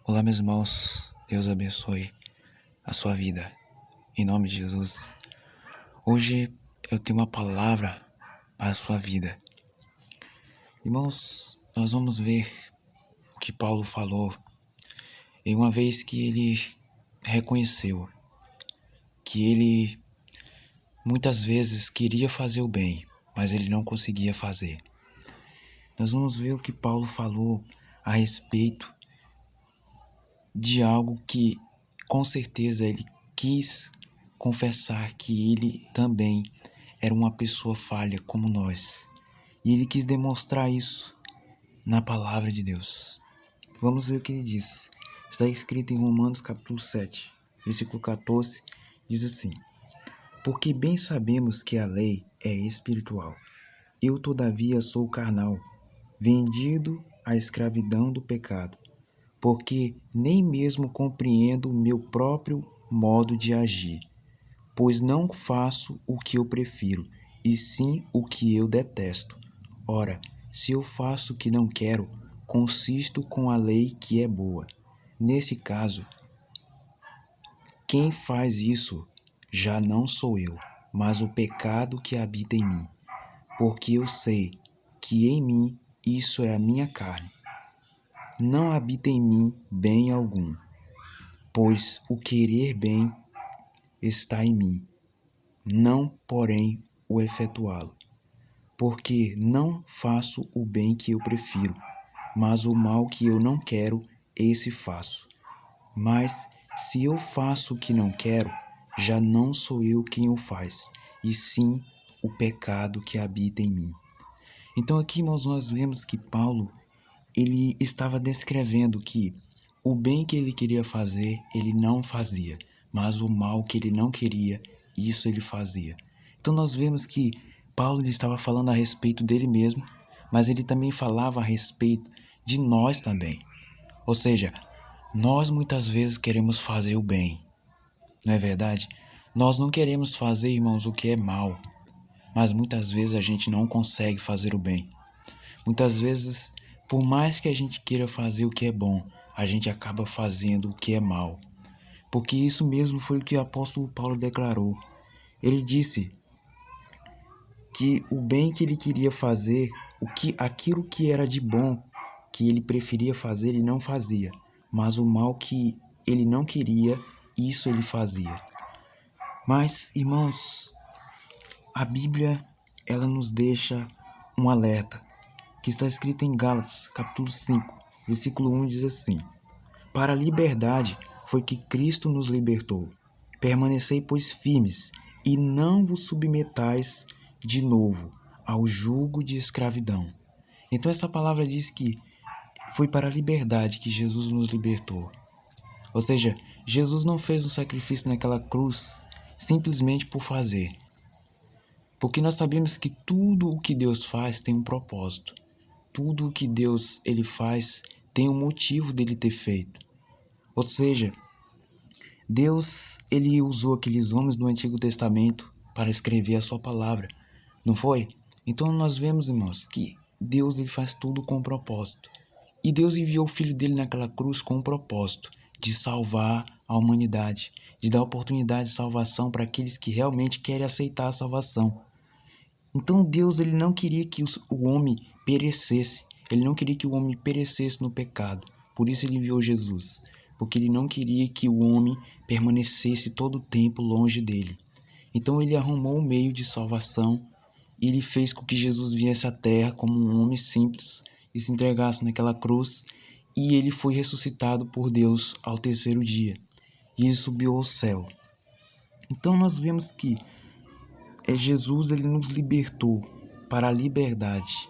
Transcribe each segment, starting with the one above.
Olá, meus irmãos, Deus abençoe a sua vida, em nome de Jesus. Hoje eu tenho uma palavra para a sua vida. Irmãos, nós vamos ver o que Paulo falou em uma vez que ele reconheceu que ele muitas vezes queria fazer o bem, mas ele não conseguia fazer. Nós vamos ver o que Paulo falou a respeito de algo que com certeza ele quis confessar que ele também era uma pessoa falha como nós. E ele quis demonstrar isso na palavra de Deus. Vamos ver o que ele diz. Está escrito em Romanos capítulo 7, versículo 14, diz assim: Porque bem sabemos que a lei é espiritual. Eu, todavia, sou carnal, vendido à escravidão do pecado, porque nem mesmo compreendo o meu próprio modo de agir, pois não faço o que eu prefiro, e sim o que eu detesto. Ora, se eu faço o que não quero, consisto com a lei que é boa. Nesse caso, quem faz isso já não sou eu, mas o pecado que habita em mim, porque eu sei que em mim isso é a minha carne. Não habita em mim bem algum, pois o querer bem está em mim, não, porém, o efetuá-lo. Porque não faço o bem que eu prefiro, mas o mal que eu não quero, esse faço. Mas se eu faço o que não quero, já não sou eu quem o faz, e sim o pecado que habita em mim. Então aqui, irmãos, nós vemos que Paulo ele estava descrevendo que o bem que ele queria fazer, ele não fazia, mas o mal que ele não queria, isso ele fazia. Então nós vemos que Paulo ele estava falando a respeito dele mesmo, mas ele também falava a respeito de nós também. Ou seja, nós muitas vezes queremos fazer o bem, não é verdade? Nós não queremos fazer, irmãos, o que é mal, mas muitas vezes a gente não consegue fazer o bem. Muitas vezes, por mais que a gente queira fazer o que é bom, a gente acaba fazendo o que é mal. Porque isso mesmo foi o que o apóstolo Paulo declarou. Ele disse que o bem que ele queria fazer, aquilo que era de bom, que ele preferia fazer, ele não fazia. Mas o mal que ele não queria, isso ele fazia. Mas, irmãos, a Bíblia, ela nos deixa um alerta, que está escrito em Gálatas, capítulo 5, versículo 1, diz assim: Para a liberdade foi que Cristo nos libertou. Permanecei, pois, firmes, e não vos submetais de novo ao jugo de escravidão. Então essa palavra diz que foi para a liberdade que Jesus nos libertou. Ou seja, Jesus não fez um sacrifício naquela cruz simplesmente por fazer. Porque nós sabemos que tudo o que Deus faz tem um propósito. Tudo o que Deus ele faz tem um motivo dele ter feito. Ou seja, Deus ele usou aqueles homens do Antigo Testamento para escrever a sua palavra, não foi? Então nós vemos, irmãos, que Deus ele faz tudo com um propósito. E Deus enviou o Filho dele naquela cruz com um propósito de salvar a humanidade, de dar oportunidade de salvação para aqueles que realmente querem aceitar a salvação. Então Deus ele não queria que o homem perecesse, ele não queria que o homem perecesse no pecado, por isso ele enviou Jesus, porque ele não queria que o homem permanecesse todo o tempo longe dele. Então ele arrumou um meio de salvação e ele fez com que Jesus viesse à terra como um homem simples e se entregasse naquela cruz, e ele foi ressuscitado por Deus ao terceiro dia, e ele subiu ao céu. Então nós vemos que Jesus ele nos libertou para a liberdade,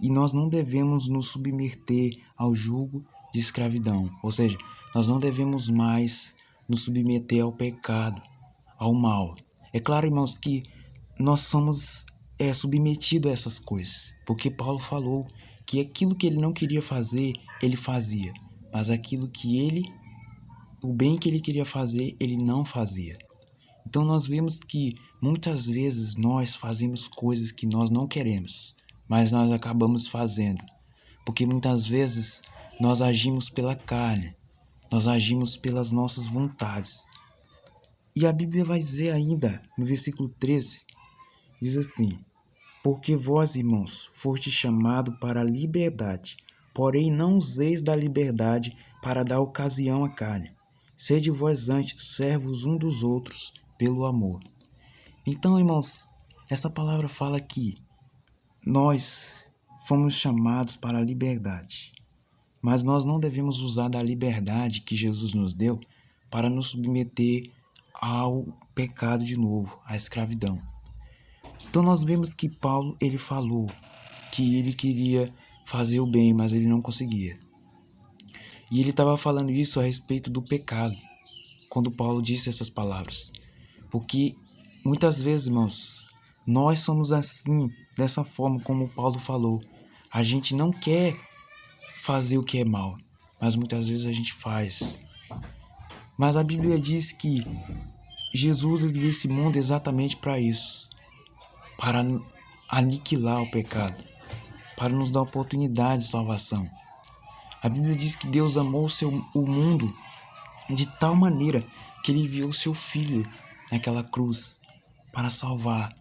e nós não devemos nos submeter ao jugo de escravidão, ou seja, nós não devemos mais nos submeter ao pecado, ao mal. É claro, irmãos, que nós somos submetidos a essas coisas, porque Paulo falou que aquilo que ele não queria fazer, ele fazia, mas o bem que ele queria fazer, ele não fazia. Então nós vemos que muitas vezes nós fazemos coisas que nós não queremos, mas nós acabamos fazendo, porque muitas vezes nós agimos pela carne, nós agimos pelas nossas vontades. E a Bíblia vai dizer ainda, no versículo 13, diz assim: porque vós, irmãos, foste chamados para a liberdade, porém não useis da liberdade para dar ocasião à carne. Sede vós antes servos um dos outros pelo amor. Então, irmãos, essa palavra fala que nós fomos chamados para a liberdade, mas nós não devemos usar da liberdade que Jesus nos deu para nos submeter ao pecado de novo, à escravidão. Então nós vemos que Paulo, ele falou que ele queria fazer o bem, mas ele não conseguia. E ele estava falando isso a respeito do pecado, quando Paulo disse essas palavras. Porque muitas vezes, irmãos, nós somos assim, dessa forma como Paulo falou. A gente não quer fazer o que é mal, mas muitas vezes a gente faz. Mas a Bíblia diz que Jesus ele veio esse mundo exatamente para isso, para aniquilar o pecado, para nos dar oportunidade de salvação. A Bíblia diz que Deus amou o mundo de tal maneira que ele enviou seu Filho naquela cruz para salvar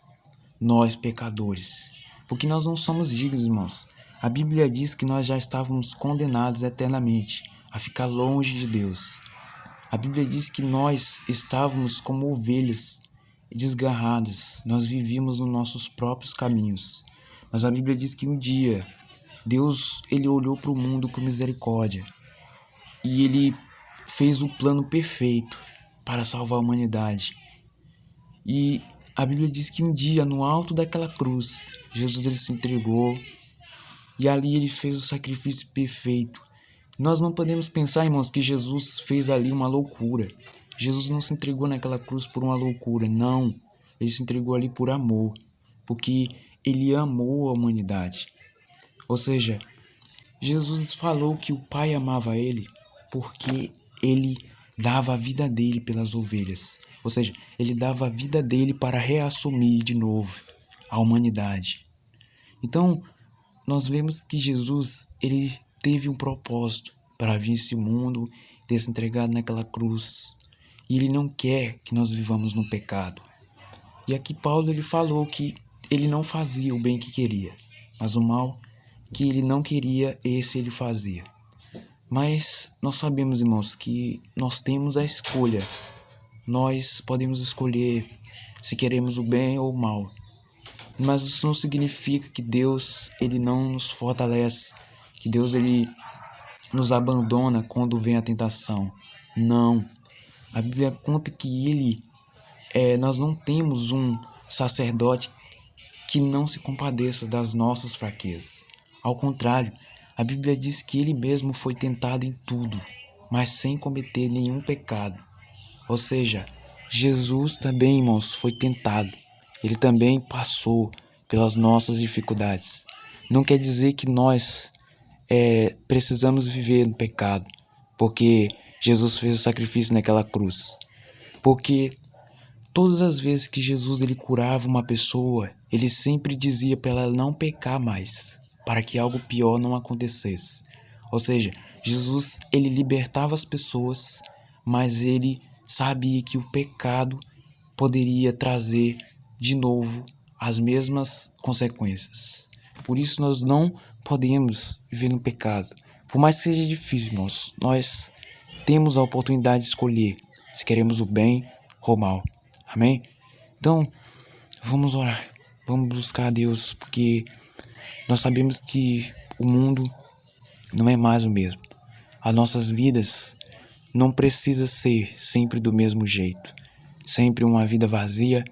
nós pecadores. Porque nós não somos dignos, irmãos. A Bíblia diz que nós já estávamos condenados eternamente a ficar longe de Deus. A Bíblia diz que nós estávamos como ovelhas desgarradas. Nós vivíamos nos nossos próprios caminhos. Mas a Bíblia diz que um dia Deus ele olhou para o mundo com misericórdia e ele fez o plano perfeito para salvar a humanidade. E a Bíblia diz que um dia, no alto daquela cruz, Jesus ele se entregou e ali ele fez o sacrifício perfeito. Nós não podemos pensar, irmãos, que Jesus fez ali uma loucura. Jesus não se entregou naquela cruz por uma loucura, não. Ele se entregou ali por amor, porque ele amou a humanidade. Ou seja, Jesus falou que o Pai amava ele porque ele dava a vida dele pelas ovelhas. Ou seja, ele dava a vida dele para reassumir de novo a humanidade. Então, nós vemos que Jesus ele teve um propósito para vir esse mundo, ter se entregado naquela cruz. E ele não quer que nós vivamos no pecado. E aqui Paulo ele falou que ele não fazia o bem que queria, mas o mal que ele não queria, esse ele fazia. Mas nós sabemos, irmãos, que nós temos a escolha. Nós podemos escolher se queremos o bem ou o mal. Mas isso não significa que Deus ele não nos fortalece, que Deus ele nos abandona quando vem a tentação. Não. A Bíblia conta que nós não temos um sacerdote que não se compadeça das nossas fraquezas. Ao contrário, a Bíblia diz que ele mesmo foi tentado em tudo, mas sem cometer nenhum pecado. Ou seja, Jesus também, irmãos, foi tentado. Ele também passou pelas nossas dificuldades. Não quer dizer que nós precisamos viver no pecado, porque Jesus fez o sacrifício naquela cruz. Porque todas as vezes que Jesus ele curava uma pessoa, ele sempre dizia para ela não pecar mais, para que algo pior não acontecesse. Ou seja, Jesus ele libertava as pessoas, mas ele sabia que o pecado poderia trazer de novo as mesmas consequências. Por isso nós não podemos viver no pecado. Por mais que seja difícil, irmãos, nós temos a oportunidade de escolher se queremos o bem ou o mal. Amém? Então, vamos orar. Vamos buscar a Deus, porque nós sabemos que o mundo não é mais o mesmo. As nossas vidas não precisam ser sempre do mesmo jeito. Sempre uma vida vazia,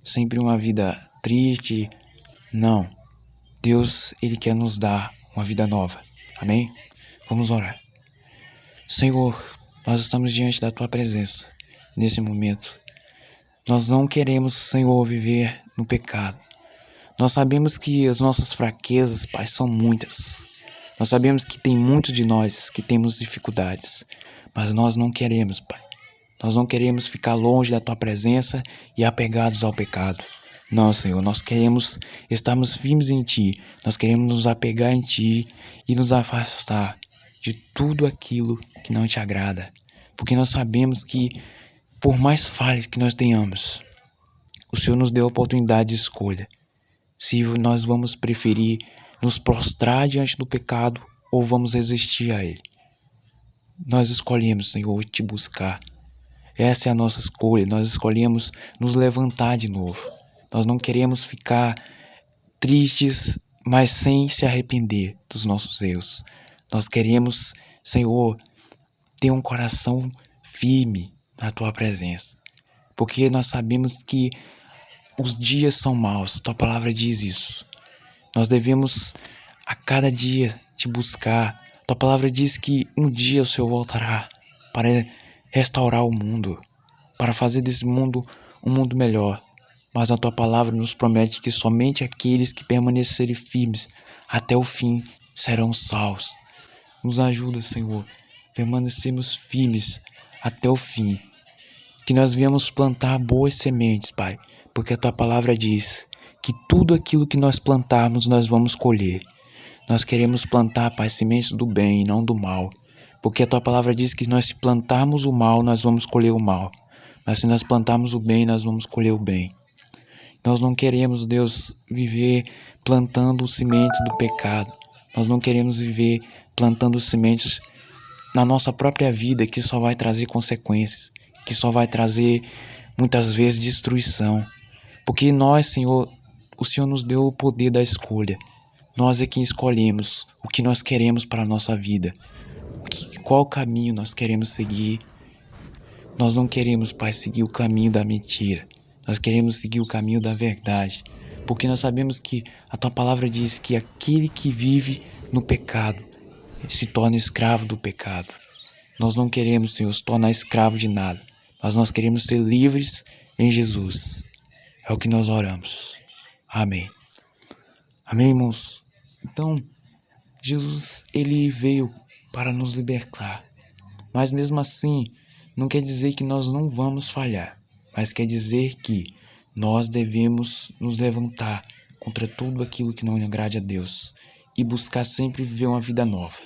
sempre uma vida triste. Não. Deus, Ele quer nos dar uma vida nova. Amém? Vamos orar. Senhor, nós estamos diante da Tua presença nesse momento. Nós não queremos, Senhor, viver no pecado. Nós sabemos que as nossas fraquezas, Pai, são muitas. Nós sabemos que tem muitos de nós que temos dificuldades, mas nós não queremos, Pai. Nós não queremos ficar longe da Tua presença e apegados ao pecado. Não, Senhor, nós queremos estarmos firmes em Ti. Nós queremos nos apegar em Ti e nos afastar de tudo aquilo que não Te agrada. porque nós sabemos que, por mais falhas que nós tenhamos, o Senhor nos deu a oportunidade de escolha. Se nós vamos preferir nos prostrar diante do pecado ou vamos resistir a ele. Nós escolhemos, Senhor, te buscar. Essa é a nossa escolha. Nós escolhemos nos levantar de novo. Nós não queremos ficar tristes, mas sem se arrepender dos nossos erros. Nós queremos, Senhor, ter um coração firme na Tua presença. Porque nós sabemos que os dias são maus. Tua palavra diz isso. Nós devemos a cada dia te buscar. Tua palavra diz que um dia o Senhor voltará para restaurar o mundo, para fazer desse mundo um mundo melhor. Mas a Tua palavra nos promete que somente aqueles que permanecerem firmes até o fim serão salvos. Nos ajuda, Senhor, permanecermos firmes até o fim. Que nós viemos plantar boas sementes, Pai, porque a Tua palavra diz que tudo aquilo que nós plantarmos nós vamos colher. Nós queremos plantar, Pai, sementes do bem e não do mal, porque a Tua palavra diz que nós se plantarmos o mal, nós vamos colher o mal, mas se nós plantarmos o bem, nós vamos colher o bem. Nós não queremos, Deus, viver plantando sementes do pecado. Nós não queremos viver plantando sementes na nossa própria vida que só vai trazer consequências, que só vai trazer, muitas vezes, destruição. Porque nós, Senhor, o Senhor nos deu o poder da escolha. Nós é quem escolhemos o que nós queremos para a nossa vida. Qual caminho nós queremos seguir. Nós não queremos, Pai, seguir o caminho da mentira. Nós queremos seguir o caminho da verdade. Porque nós sabemos que a Tua palavra diz que aquele que vive no pecado se torna escravo do pecado. Nós não queremos, Senhor, se tornar escravo de nada. Mas nós queremos ser livres em Jesus. É o que nós oramos. Amém. Amém, irmãos? Então, Jesus, ele veio para nos libertar. Mas mesmo assim, não quer dizer que nós não vamos falhar. Mas quer dizer que nós devemos nos levantar contra tudo aquilo que não agrade a Deus e buscar sempre viver uma vida nova.